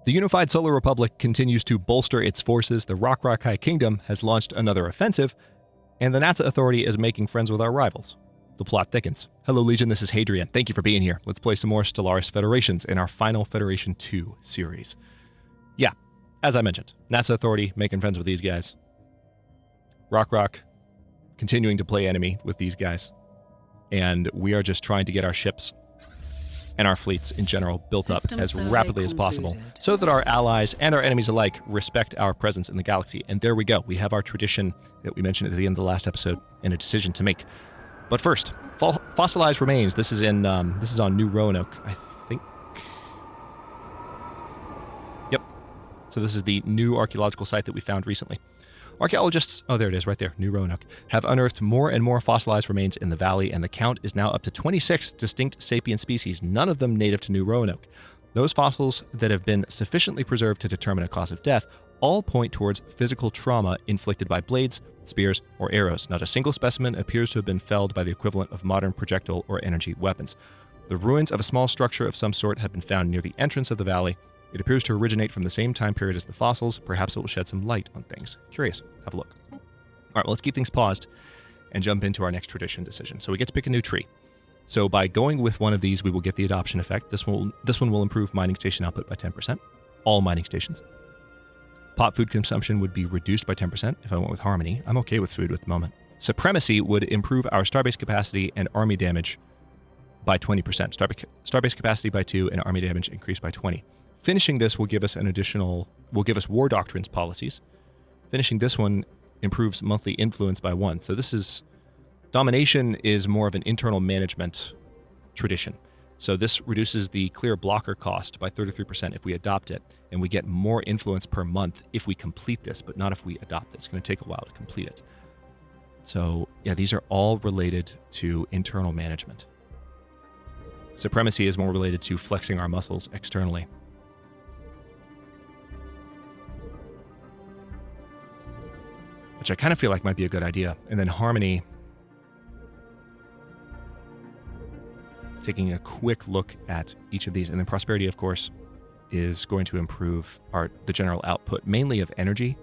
The unified Solar Republic continues to bolster its forces, the Rock-High Kingdom has launched another offensive, and the NASA Authority is making friends with our rivals. The plot thickens. Hello, Legion, this is Hadrian. Thank you for being here. Let's play some more Stellaris Federations in our final Federation 2 series. Yeah, as I mentioned, NASA Authority making friends with these guys. Rock continuing to play enemy with these guys. And we are just trying to get our ships and our fleets in general built up as rapidly as possible so that our allies and our enemies alike respect our presence in the galaxy. And there we go. We have our tradition that we mentioned at the end of the last episode and a decision to make. But first, Fossilized Remains. This is on New Roanoke, I think. Yep. So this is the new archaeological site that we found recently. Archaeologists, oh, there it is right there, New Roanoke, have unearthed more and more fossilized remains in the valley, and the count is now up to 26 distinct sapient species, none of them native to New Roanoke. Those fossils that have been sufficiently preserved to determine a cause of death all point towards physical trauma inflicted by blades, spears, or arrows. Not a single specimen appears to have been felled by the equivalent of modern projectile or energy weapons. The ruins of a small structure of some sort have been found near the entrance of the valley. It appears to originate from the same time period as the fossils. Perhaps it will shed some light on things. Curious. Have a look. All right, well, let's keep things paused and jump into our next tradition decision. So we get to pick a new tree. So by going with one of these, we will get the adoption effect. This one will improve mining station output by 10%. All mining stations. Pot food consumption would be reduced by 10% if I went with Harmony. I'm okay with food at the moment. Supremacy would improve our starbase capacity and army damage by 20%. Starbase capacity by 2 and army damage increased by 20. Finishing this will give us war doctrines policies. Finishing this one improves monthly influence by 1. So domination is more of an internal management tradition. So this reduces the clear blocker cost by 33% if we adopt it, and we get more influence per month if we complete this, but not if we adopt it. It's going to take a while to complete it. So yeah, these are all related to internal management. Supremacy is more related to flexing our muscles externally. Which I kind of feel like might be a good idea. And then Harmony, taking a quick look at each of these. And then Prosperity, of course, is going to improve the general output, mainly of energy,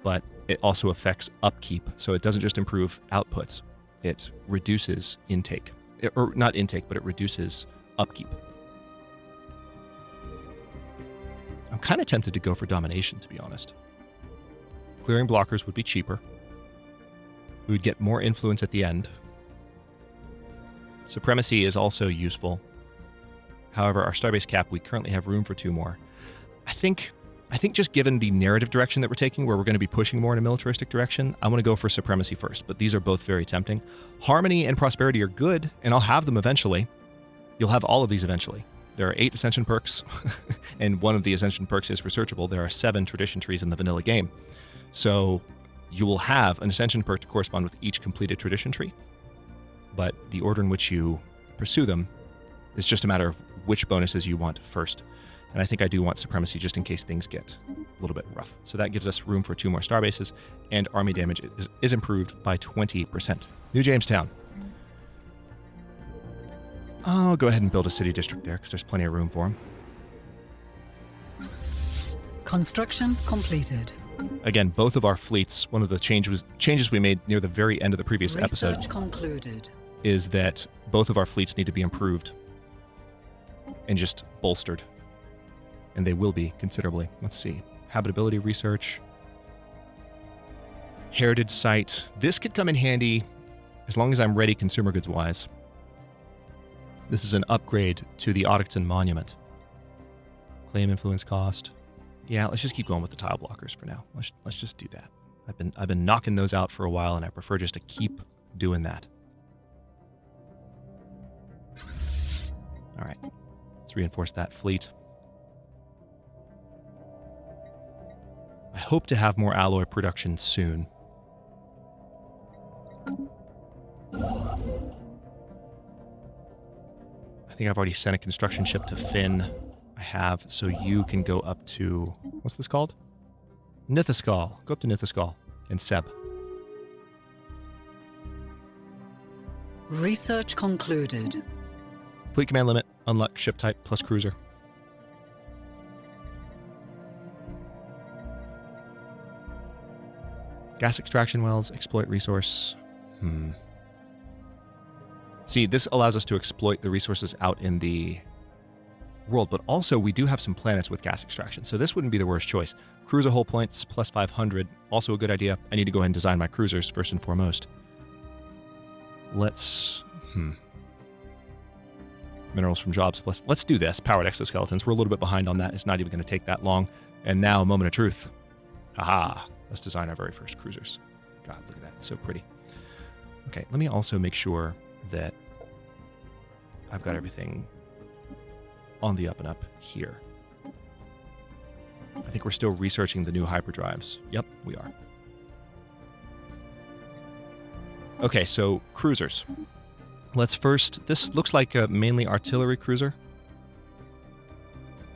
but it also affects upkeep. So it doesn't just improve outputs, it reduces intake. Or not intake, but it reduces upkeep. I'm kind of tempted to go for Domination, to be honest. Clearing blockers would be cheaper. We would get more influence at the end. Supremacy is also useful. However, our starbase cap, we currently have room for 2 more. I think just given the narrative direction that we're taking, where we're going to be pushing more in a militaristic direction, I want to go for Supremacy first, but these are both very tempting. Harmony and Prosperity are good, and I'll have them eventually. You'll have all of these eventually. There are 8 Ascension Perks, and one of the Ascension Perks is researchable. There are 7 tradition trees in the vanilla game. So you will have an Ascension perk to correspond with each completed tradition tree, but the order in which you pursue them is just a matter of which bonuses you want first. And I think I do want Supremacy just in case things get a little bit rough. So that gives us room for 2 more starbases, and army damage is improved by 20%. New Jamestown. I'll go ahead and build a city district there because there's plenty of room for them. Construction completed. Again, both of our fleets, one of the changes we made near the very end of the previous episode concluded. Is that both of our fleets need to be improved and just bolstered. And they will be considerably. Let's see. Habitability research. Heritage site. This could come in handy as long as I'm ready consumer goods wise. This is an upgrade to the Oddington Monument. Claim influence cost. Yeah, let's just keep going with the tile blockers for now. Let's just do that. I've been knocking those out for a while, and I prefer just to keep doing that. All right, let's reinforce that fleet. I hope to have more alloy production soon. I think I've already sent a construction ship to Finn. I have, so you can go up to, what's this called? Nithescal. Go up to Nithescal and Seb. Research concluded. Fleet command limit, unlock ship type plus cruiser. Gas extraction wells, exploit resource. See, this allows us to exploit the resources out in the world, but also we do have some planets with gas extraction, so this wouldn't be the worst choice. Cruiser hull points plus 500, also a good idea. I need to go ahead and design my cruisers first and foremost. Let's... Minerals from jobs plus... Let's do this. Powered exoskeletons. We're a little bit behind on that. It's not even going to take that long. And now, a moment of truth. Haha. Let's design our very first cruisers. God, look at that. It's so pretty. Okay, let me also make sure that I've got everything on the up and up here. I think we're still researching the new hyperdrives. Yep, we are. Okay, so cruisers. Let's first... This looks like a mainly artillery cruiser.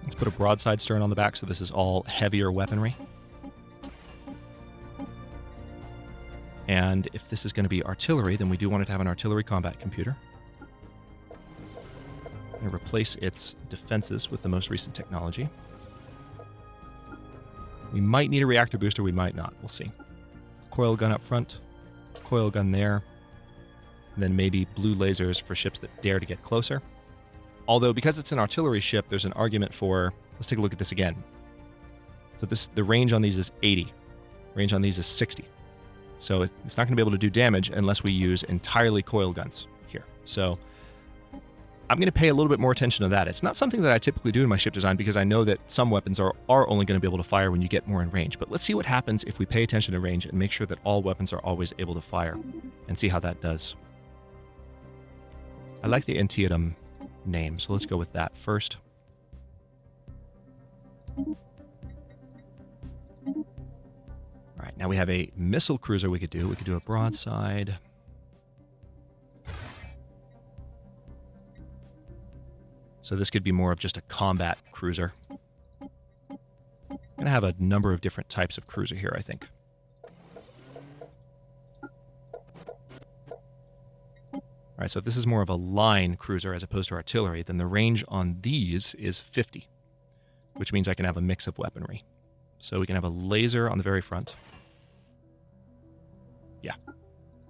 Let's put a broadside stern on the back, so this is all heavier weaponry. And if this is going to be artillery, then we do want it to have an artillery combat computer. And replace its defenses with the most recent technology. We might need a reactor booster, we might not. We'll see. Coil gun up front. Coil gun there. And then maybe blue lasers for ships that dare to get closer. Although, because it's an artillery ship, there's an argument for... Let's take a look at this again. So the range on these is 80. Range on these is 60. So it's not going to be able to do damage unless we use entirely coil guns here. So I'm going to pay a little bit more attention to that. It's not something that I typically do in my ship design because I know that some weapons are only going to be able to fire when you get more in range. But let's see what happens if we pay attention to range and make sure that all weapons are always able to fire and see how that does. I like the Antietam name, so let's go with that first. All right, now we have a missile cruiser we could do. We could do a broadside. So this could be more of just a combat cruiser. I'm going to have a number of different types of cruiser here, I think. All right, so if this is more of a line cruiser as opposed to artillery, then the range on these is 50, which means I can have a mix of weaponry. So we can have a laser on the very front. Yeah.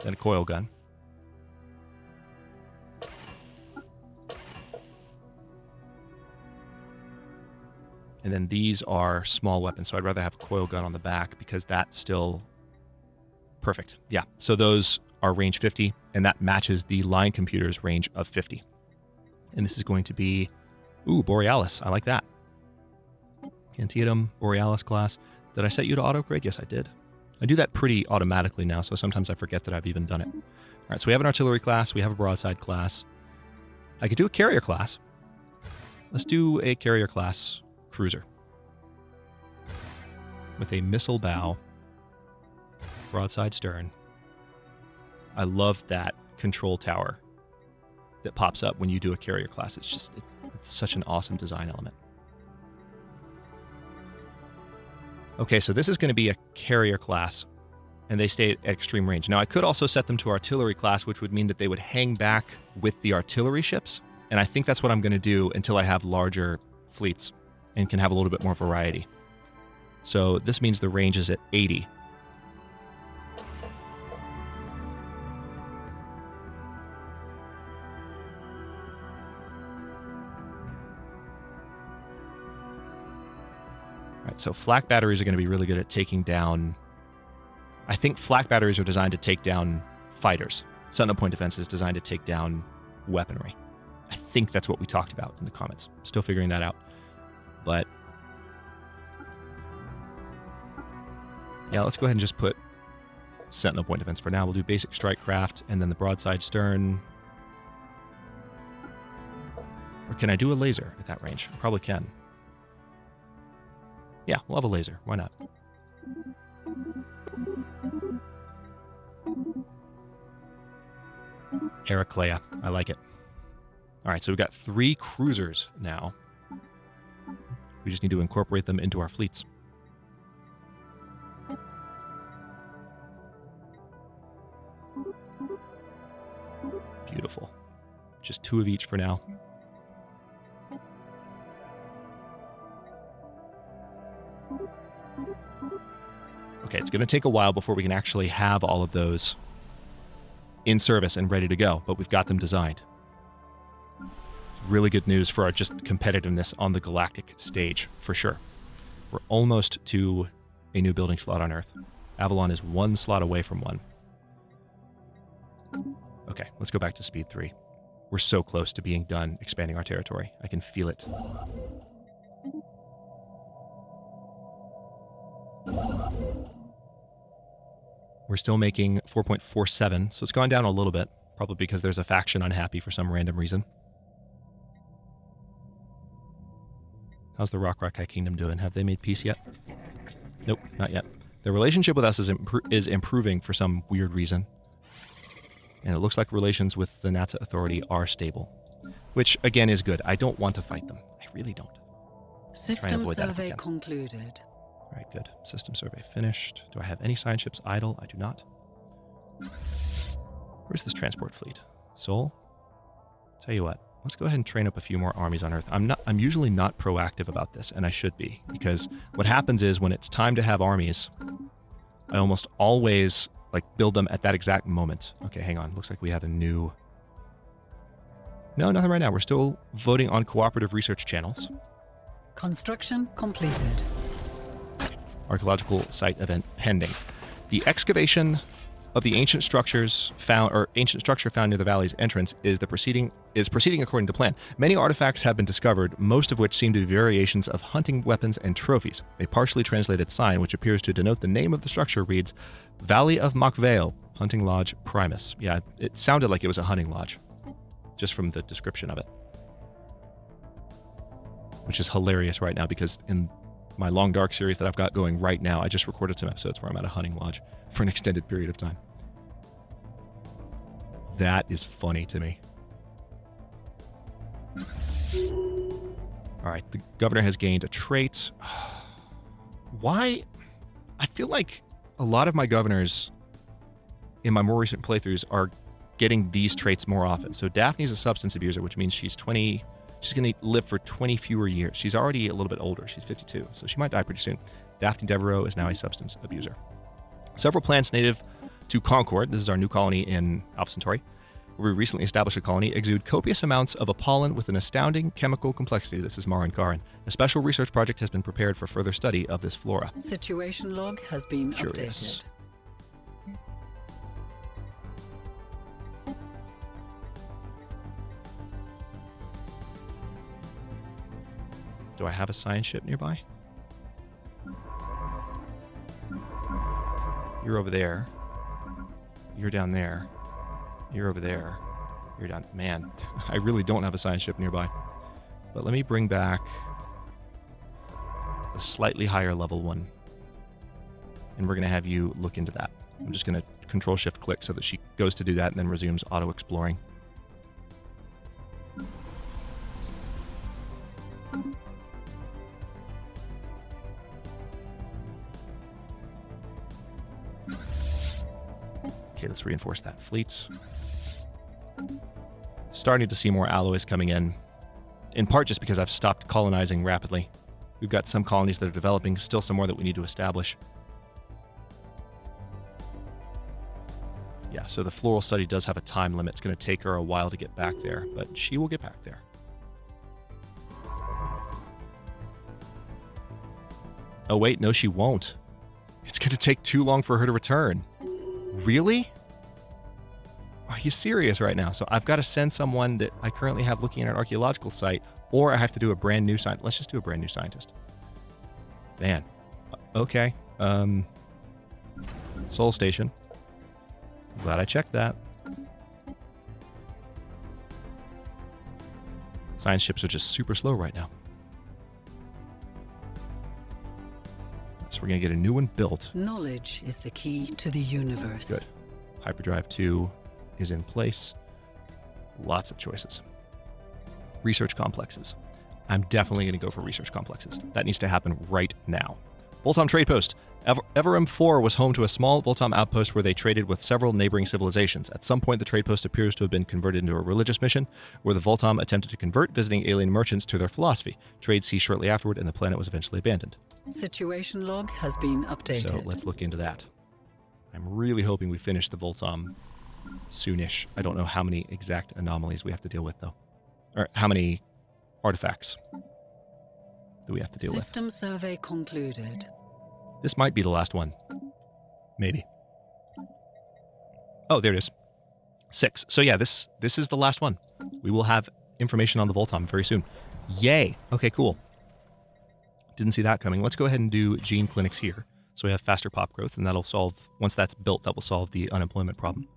Then a coil gun. And then these are small weapons, so I'd rather have a coil gun on the back because that's still perfect. Yeah, so those are range 50, and that matches the line computer's range of 50. And this is going to be, ooh, Borealis. I like that. Antietam, Borealis class. Did I set you to auto-grade? Yes, I did. I do that pretty automatically now, so sometimes I forget that I've even done it. All right, so we have an artillery class. We have a broadside class. I could do a carrier class. Let's do a carrier class cruiser with a missile bow, broadside stern. I love that control tower that pops up when you do a carrier class. It's just, it's such an awesome design element. Okay, so this is going to be a carrier class, and they stay at extreme range. Now, I could also set them to artillery class, which would mean that they would hang back with the artillery ships, and I think that's what I'm going to do until I have larger fleets and can have a little bit more variety. So this means the range is at 80. So flak batteries are going to be really good at taking down... I think flak batteries are designed to take down fighters. Sentinel point defense is designed to take down weaponry. I think that's what we talked about in the comments. Still figuring that out. But yeah, let's go ahead and just put Sentinel point defense for now. We'll do basic strike craft and then the broadside stern. Or can I do a laser at that range? I probably can. Yeah, we'll have a laser. Why not? Heraclea. I like it. All right, so we've got 3 cruisers now. We just need to incorporate them into our fleets. Beautiful. Just 2 of each for now. Okay, it's going to take a while before we can actually have all of those in service and ready to go, but we've got them designed. Really good news for our just competitiveness on the galactic stage, for sure. We're almost to a new building slot on Earth. Avalon is 1 slot away from one. Okay, let's go back to speed 3. We're so close to being done expanding our territory. I can feel it. We're still making 4.47, so it's gone down a little bit, probably because there's a faction unhappy for some random reason. How's the Rock-Rock Kingdom doing? Have they made peace yet? Nope, not yet. Their relationship with us is improving for some weird reason. And it looks like relations with the Nata Authority are stable. Which, again, is good. I don't want to fight them. I really don't. System survey concluded. All right, good. System survey finished. Do I have any science ships idle? I do not. Where's this transport fleet? Sol? Tell you what. Let's go ahead and train up a few more armies on Earth. I'm usually not proactive about this, and I should be, because what happens is when it's time to have armies, I almost always build them at that exact moment. Okay, hang on. Looks like we have a new... No, nothing right now. We're still voting on cooperative research channels. Construction completed. Archaeological site event pending. The excavation of the ancient structure found near the valley's entrance is proceeding according to plan. Many artifacts have been discovered, most of which seem to be variations of hunting weapons and trophies. A partially translated sign, which appears to denote the name of the structure, reads, Valley of Mockvale, Hunting Lodge Primus. Yeah, it sounded like it was a hunting lodge, just from the description of it. Which is hilarious right now, because in my Long Dark series that I've got going right now, I just recorded some episodes where I'm at a hunting lodge for an extended period of time. That is funny to me. All right, the governor has gained a trait. Why? I feel like a lot of my governors in my more recent playthroughs are getting these traits more often. So Daphne's a substance abuser, which means she's going to live for 20 fewer years. She's already a little bit older. She's 52, so she might die pretty soon. Daphne Devereaux is now a substance abuser. Several plants native to Concord, this is our new colony in Alpha Centauri, where we recently established a colony, exude copious amounts of a pollen with an astounding chemical complexity. This is Marin Karin. A special research project has been prepared for further study of this flora. Situation log has been updated. Do I have a science ship nearby? You're over there. You're down there. You're over there. You're down... Man, I really don't have a science ship nearby. But let me bring back a slightly higher level one. And we're going to have you look into that. I'm just going to Control-Shift-Click so that she goes to do that and then resumes auto-exploring. Okay, let's reinforce that fleet. Starting to see more alloys coming in part just because I've stopped colonizing rapidly. We've got some colonies that are developing, still some more that we need to establish. Yeah, so the floral study does have a time limit. It's going to take her a while to get back there, but she will get back there. Oh wait, no she won't. It's going to take too long for her to return. Really? Are you serious right now? So I've got to send someone that I currently have looking at an archaeological site, or I have to do a brand new scientist. Let's just do a brand new scientist. Man. Okay. Sol Station. Glad I checked that. Science ships are just super slow right now. So we're going to get a new one built. Knowledge is the key to the universe. Good. Hyperdrive 2 is in place. Lots of choices. Research complexes. I'm definitely going to go for research complexes. That needs to happen right now. Vultaum Trade Post. Everum 4 was home to a small Vultaum outpost where they traded with several neighboring civilizations. At some point, the trade post appears to have been converted into a religious mission, where the Vultaum attempted to convert visiting alien merchants to their philosophy. Trade ceased shortly afterward, and the planet was eventually abandoned. Situation log has been updated. So let's look into that. I'm really hoping we finish the Vultaum soonish. I don't know how many exact anomalies we have to deal with, though. Or how many artifacts that we have to deal with. System survey concluded. This might be the last one. Maybe. Oh, there it is. 6. So yeah, this is the last one. We will have information on the Vultaum very soon. Yay! Okay, cool. Didn't see that coming. Let's go ahead and do gene clinics here. So we have faster pop growth, and that'll solve, once that's built, that will solve the unemployment problem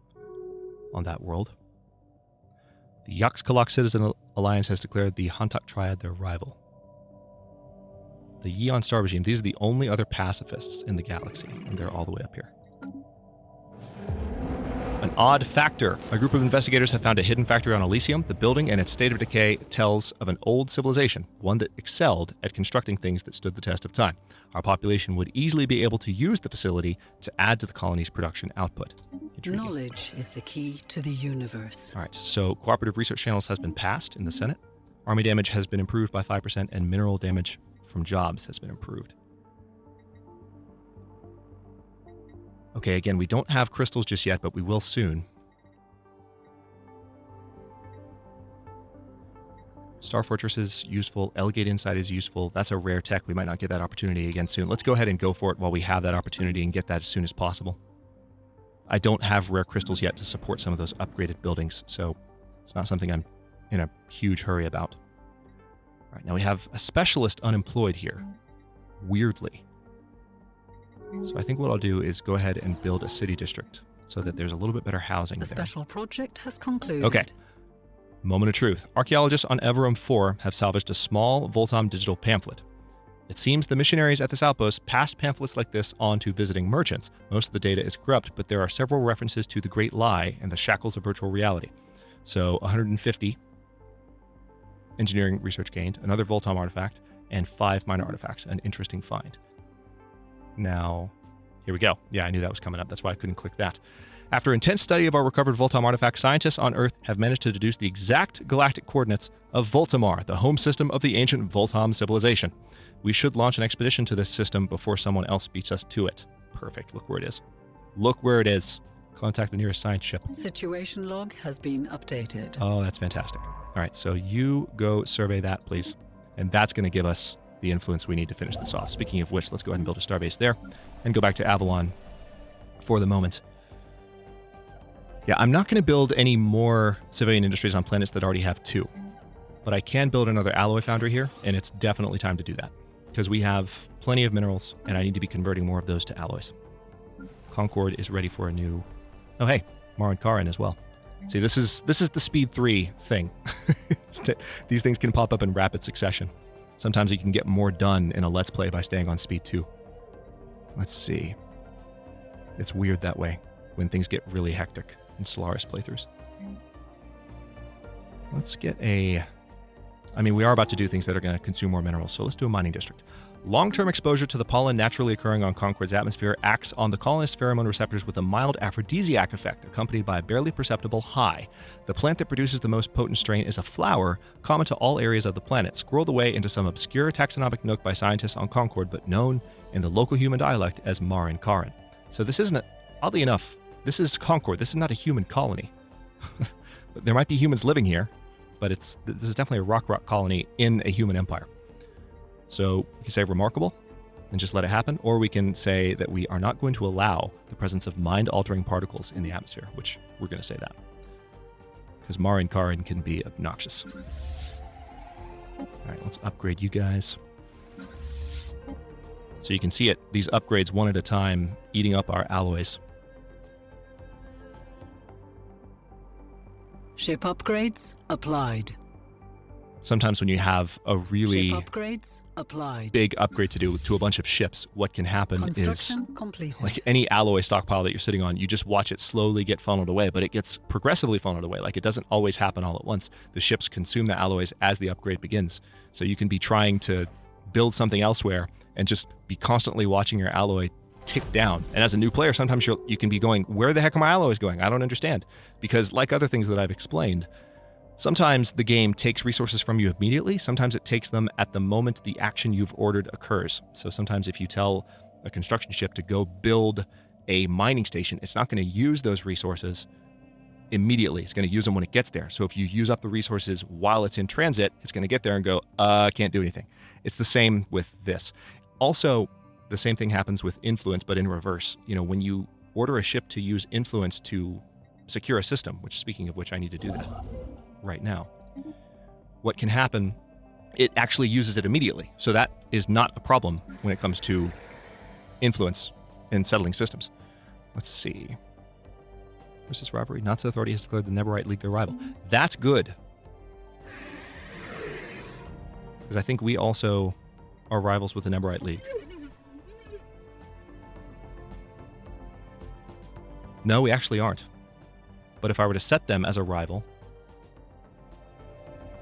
on that world. The Yaxkalak Citizen Alliance has declared the Hantak Triad their rival. The Yeon Star Regime, these are the only other pacifists in the galaxy, and they're all the way up here. An odd factor. A group of investigators have found a hidden factory on Elysium. The building and its state of decay tells of an old civilization, one that excelled at constructing things that stood the test of time. Our population would easily be able to use the facility to add to the colony's production output. Intriguing. Knowledge is the key to the universe. All right, so cooperative research channels has been passed in the Senate. Army damage has been improved by 5%, and mineral damage from jobs has been improved. Okay, again, we don't have crystals just yet, but we will soon. Star Fortress is useful. Elgate Insight is useful. That's a rare tech. We might not get that opportunity again soon. Let's go ahead and go for it while we have that opportunity and get that as soon as possible. I don't have rare crystals yet to support some of those upgraded buildings, so it's not something I'm in a huge hurry about. All right, now we have a specialist unemployed here, weirdly. So I think what I'll do is go ahead and build a city district so that there's a little bit better housing The there. special project has concluded. Okay. Moment of truth. Archaeologists on Everum 4 have salvaged a small Vultaum digital pamphlet. It seems the missionaries at this outpost passed pamphlets like this on to visiting merchants. Most of the data is corrupt, but there are several references to the Great Lie and the shackles of virtual reality. So 150 engineering research gained, another Vultaum artifact, and 5 minor artifacts. An interesting find. Now, here we go. Yeah, I knew that was coming up. That's why I couldn't click that. After intense study of our recovered Vultaum artifacts, scientists on Earth have managed to deduce the exact galactic coordinates of Vultamar, the home system of the ancient Vultaum civilization. We should launch an expedition to this system before someone else beats us to it. Perfect. Look where it is. Look where it is. Contact the nearest science ship. Situation log has been updated. Oh, that's fantastic. All right, so you go survey that, please. And that's going to give us the influence we need to finish this off. Speaking of which, let's go ahead and build a starbase there and go back to Avalon for the moment. Yeah, I'm not going to build any more civilian industries on planets that already have 2. But I can build another alloy foundry here, and it's definitely time to do that. Because we have plenty of minerals, and I need to be converting more of those to alloys. Concord is ready for a new... Oh, hey, Marin Karin as well. See, this is the Speed 3 thing. These things can pop up in rapid succession. Sometimes you can get more done in a Let's Play by staying on Speed 2. Let's see. It's weird that way, when things get really hectic in Stellaris playthroughs. Let's get a... I mean, we are about to do things that are going to consume more minerals, so let's do a mining district. Long-term exposure to the pollen naturally occurring on Concord's atmosphere acts on the colonist pheromone receptors with a mild aphrodisiac effect, accompanied by a barely perceptible high. The plant that produces the most potent strain is a flower, common to all areas of the planet, squirreled away into some obscure taxonomic nook by scientists on Concord, but known in the local human dialect as Marin Karin. So this isn't, oddly enough, this is Concord. This is not a human colony. There might be humans living here, but this is definitely a rock colony in a human empire. So we can say remarkable and just let it happen, or we can say that we are not going to allow the presence of mind-altering particles in the atmosphere, which we're going to say that. Because Marin Karin can be obnoxious. All right, let's upgrade you guys. So you can see it, these upgrades one at a time, eating up our alloys. Ship upgrades applied. Sometimes when you have a really Ship upgrades applied. big upgrade to do to a bunch of ships, what can happen is, Construction completed. like any alloy stockpile that you're sitting on, you just watch it slowly get funneled away, but it gets progressively funneled away. Like, it doesn't always happen all at once. The ships consume the alloys as the upgrade begins. So you can be trying to build something elsewhere and just be constantly watching your alloy tick down. And as a new player, sometimes you can be going, where the heck are my alloys going? I don't understand. Because like other things that I've explained, sometimes the game takes resources from you immediately. Sometimes it takes them at the moment the action you've ordered occurs. So sometimes if you tell a construction ship to go build a mining station, it's not going to use those resources immediately. It's going to use them when it gets there. So if you use up the resources while it's in transit, it's going to get there and go, can't do anything. It's the same with this. Also, the same thing happens with influence, but in reverse. When you order a ship to use influence to secure a system, which, speaking of which, I need to do that right now, what can happen, it actually uses it immediately. So that is not a problem when it comes to influence in settling systems. Let's see. Where's this rivalry? Nazi Authority has declared the Neverite League their rival. That's good. Because I think we also are rivals with the Neverite League. No, we actually aren't. But if I were to set them as a rival,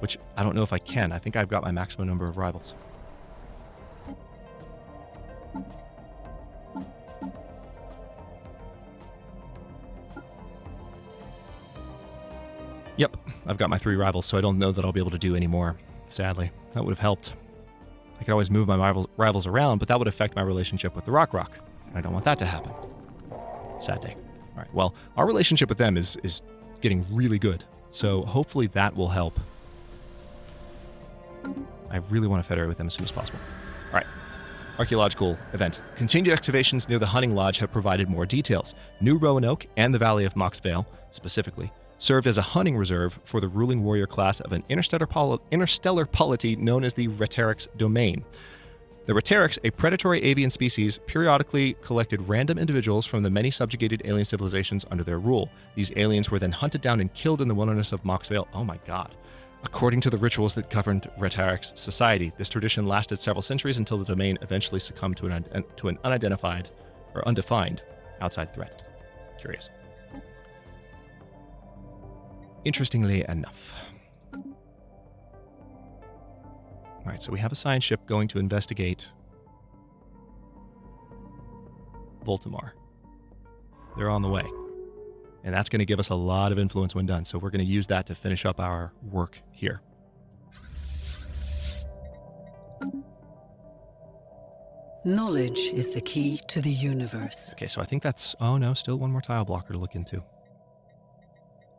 which I don't know if I can. I think I've got my maximum number of rivals. Yep, I've got my 3 rivals, so I don't know that I'll be able to do any more, sadly. That would have helped. I could always move my rivals around, but that would affect my relationship with the Rock, and I don't want that to happen. Sad day. All right, well, our relationship with them is getting really good, so hopefully that will help. I really want to federate with them as soon as possible. All right, archaeological event. Continued excavations near the Hunting Lodge have provided more details. New Roanoke and the Valley of Mox Vale, specifically, served as a hunting reserve for the ruling warrior class of an interstellar polity known as the Reterix domain. The Reterix, a predatory avian species, periodically collected random individuals from the many subjugated alien civilizations under their rule. These aliens were then hunted down and killed in the wilderness of Mox Vale. Oh my god. According to the rituals that governed Reterix society, this tradition lasted several centuries until the domain eventually succumbed to an unidentified or undefined outside threat. Curious. Interestingly enough. All right, so we have a science ship going to investigate Vultaum. They're on the way. And that's going to give us a lot of influence when done. So we're going to use that to finish up our work here. Knowledge is the key to the universe. Okay, so I think that's... Oh, no, still one more tile blocker to look into.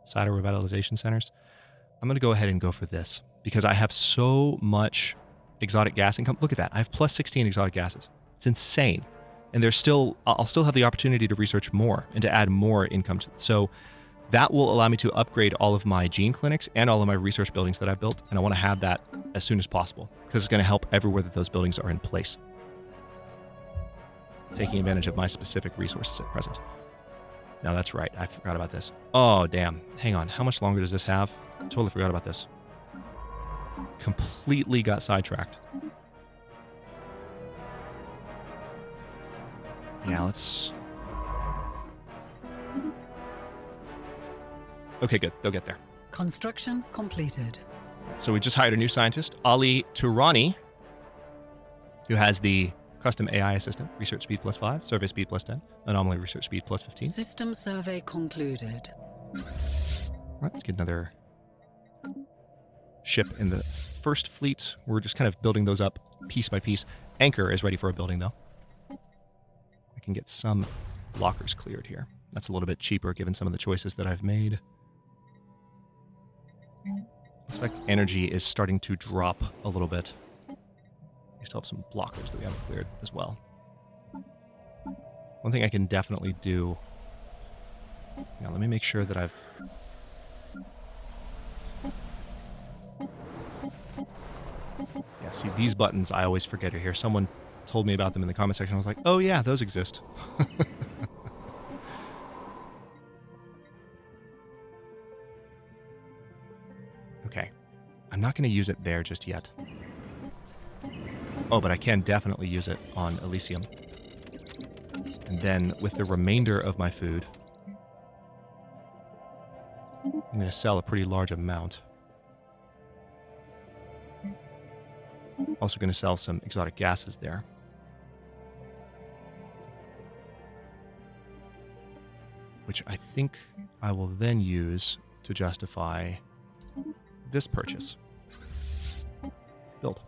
Cider revitalization centers. I'm going to go ahead and go for this because I have so much exotic gas income. Look at that. I have plus 16 exotic gases. It's insane. And I'll still have the opportunity to research more and to add more income. So that will allow me to upgrade all of my gene clinics and all of my research buildings that I've built. And I want to have that as soon as possible because it's going to help everywhere that those buildings are in place. Taking advantage of my specific resources at present. Now that's right. I forgot about this. Oh, damn. Hang on. How much longer does this have? Totally forgot about this. Completely got sidetracked. Yeah, let's... Okay, good. They'll get there. Construction completed. So we just hired a new scientist, Ali Turani, who has the custom AI assistant, research speed plus 5, survey speed plus 10, anomaly research speed plus 15. System survey concluded. All right, let's get another ship in the first fleet. We're just kind of building those up piece by piece. Anchor is ready for a building, though. I can get some lockers cleared here. That's a little bit cheaper given some of the choices that I've made. Looks like energy is starting to drop a little bit. We still have some blockers that we haven't cleared as well. One thing I can definitely do... Now, let me make sure that I've... Yeah, see, these buttons I always forget are here. Someone told me about them in the comment section. I was like, oh yeah, those exist. Okay. I'm not going to use it there just yet. Oh, but I can definitely use it on Elysium. And then with the remainder of my food, I'm going to sell a pretty large amount. Also going to sell some exotic gases there. which I think I will then use to justify this purchase. Build.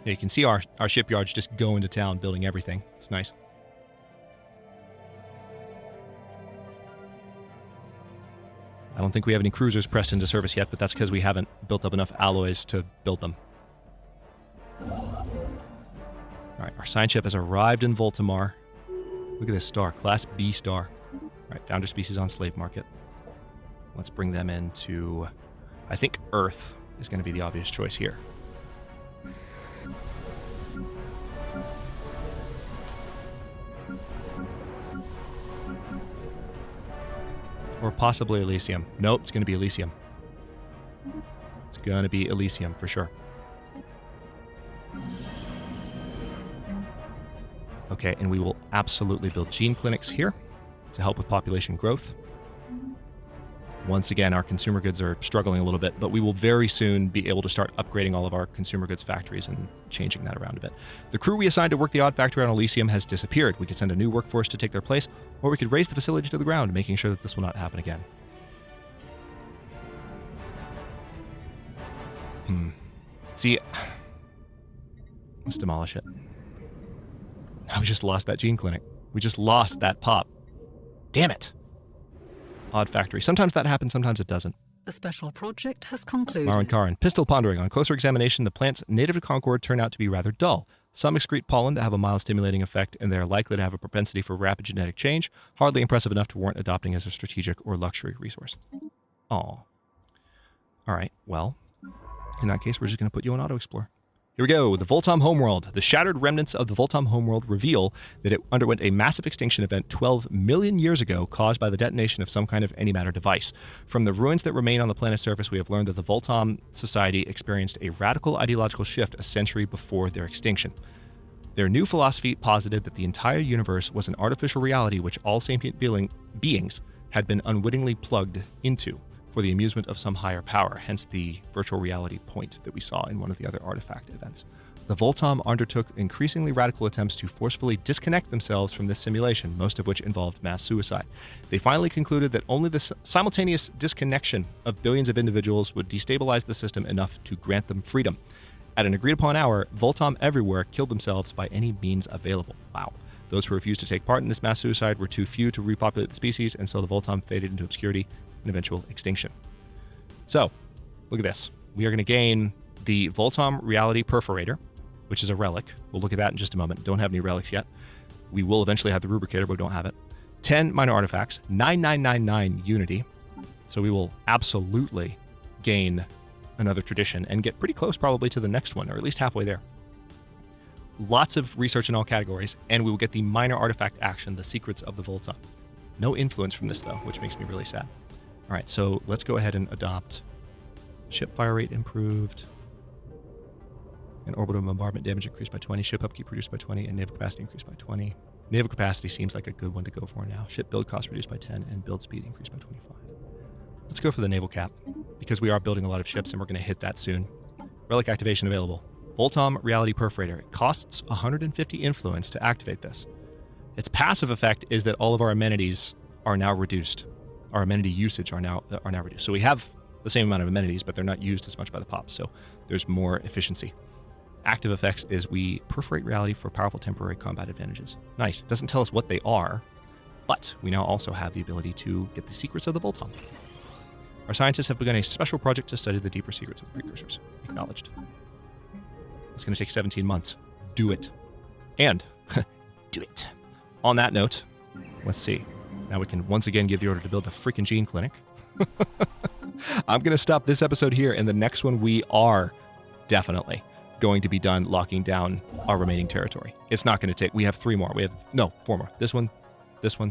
Yeah, you can see our shipyards just go into town building everything. It's nice. I don't think we have any cruisers pressed into service yet, but that's because we haven't built up enough alloys to build them. All right, our science ship has arrived in Vultaum. Look at this star, Class B star. All right, founder species on slave market. Let's bring them into, I think Earth is going to be the obvious choice here. Or possibly Elysium. Nope, it's going to be Elysium. It's going to be Elysium for sure. Okay, and we will absolutely build gene clinics here to help with population growth. Once again, our consumer goods are struggling a little bit, but we will very soon be able to start upgrading all of our consumer goods factories and changing that around a bit. The crew we assigned to work the odd factory on Elysium has disappeared. We could send a new workforce to take their place, or we could raise the facility to the ground, making sure that this will not happen again. See, let's demolish it. We just lost that gene clinic. We just lost that pop. Damn it. Odd factory. Sometimes that happens, sometimes it doesn't. The special project has concluded. Marwin Karin. Pistol pondering. On closer examination, the plants native to Concord turn out to be rather dull. Some excrete pollen that have a mild stimulating effect, and they are likely to have a propensity for rapid genetic change, hardly impressive enough to warrant adopting as a strategic or luxury resource. Aw. All right, well, in that case, we're just going to put you on Auto Explore. Here we go, the Vultaum homeworld. The shattered remnants of the Vultaum homeworld reveal that it underwent a massive extinction event 12 million years ago caused by the detonation of some kind of antimatter device. From the ruins that remain on the planet's surface, we have learned that the Vultaum society experienced a radical ideological shift a century before their extinction. Their new philosophy posited that the entire universe was an artificial reality which all sentient beings had been unwittingly plugged into for the amusement of some higher power, hence the virtual reality point that we saw in one of the other artifact events. The Vultaum undertook increasingly radical attempts to forcefully disconnect themselves from this simulation, most of which involved mass suicide. They finally concluded that only the simultaneous disconnection of billions of individuals would destabilize the system enough to grant them freedom. At an agreed-upon hour, Vultaum everywhere killed themselves by any means available. Wow. Those who refused to take part in this mass suicide were too few to repopulate the species, and so the Vultaum faded into obscurity and eventual extinction. So, look at this. We are going to gain the Vultaum Reality Perforator, which is a relic. We'll look at that in just a moment. Don't have any relics yet. We will eventually have the Rubricator, but we don't have it. 10 minor artifacts, 9999 Unity. So we will absolutely gain another tradition and get pretty close probably to the next one, or at least halfway there. Lots of research in all categories, and we will get the minor artifact action, the Secrets of the Vultaum. No influence from this, though, which makes me really sad. All right, so let's go ahead and adopt ship fire rate improved, and orbital bombardment damage increased by 20, ship upkeep reduced by 20, and naval capacity increased by 20. Naval capacity seems like a good one to go for now. Ship build cost reduced by 10, and build speed increased by 25. Let's go for the naval cap, because we are building a lot of ships, and we're going to hit that soon. Relic activation available. Vultaum Reality Perforator. It costs 150 influence to activate this. Its passive effect is that all of our amenities are now reduced. Our amenity usage are now reduced. So we have the same amount of amenities, but they're not used as much by the pops, so there's more efficiency. Active effects is we perforate reality for powerful temporary combat advantages. Nice. It doesn't tell us what they are, but we now also have the ability to get the secrets of the Vultaum. Our scientists have begun a special project to study the deeper secrets of the precursors. Acknowledged. It's going to take 17 months. Do it. And do it. On that note, let's see. Now we can once again give the order to build the freaking gene clinic. I'm going to stop this episode here, and the next one we are definitely going to be done locking down our remaining territory. It's not going to take... We have 4 more. This one,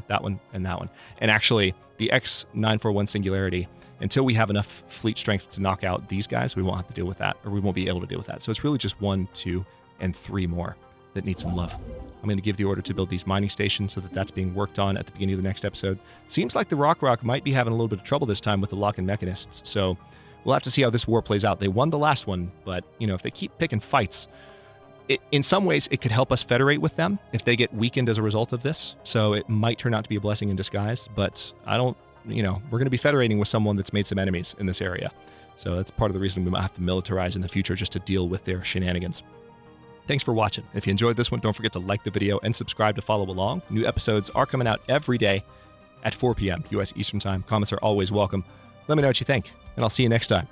that one, and that one. And actually, the X941 Singularity, until we have enough fleet strength to knock out these guys, we won't have to deal with that, or we won't be able to deal with that. So it's really just 1, 2, and 3 more that need some love. I'm going to give the order to build these mining stations so that that's being worked on at the beginning of the next episode. Seems like the Rock might be having a little bit of trouble this time with the lock-in mechanists, so we'll have to see how this war plays out. They won the last one, but, if they keep picking fights, in some ways, it could help us federate with them if they get weakened as a result of this. So it might turn out to be a blessing in disguise, but I don't, we're going to be federating with someone that's made some enemies in this area. So that's part of the reason we might have to militarize in the future just to deal with their shenanigans. Thanks for watching. If you enjoyed this one, don't forget to like the video and subscribe to follow along. New episodes are coming out every day at 4 p.m. U.S. Eastern Time. Comments are always welcome. Let me know what you think, and I'll see you next time.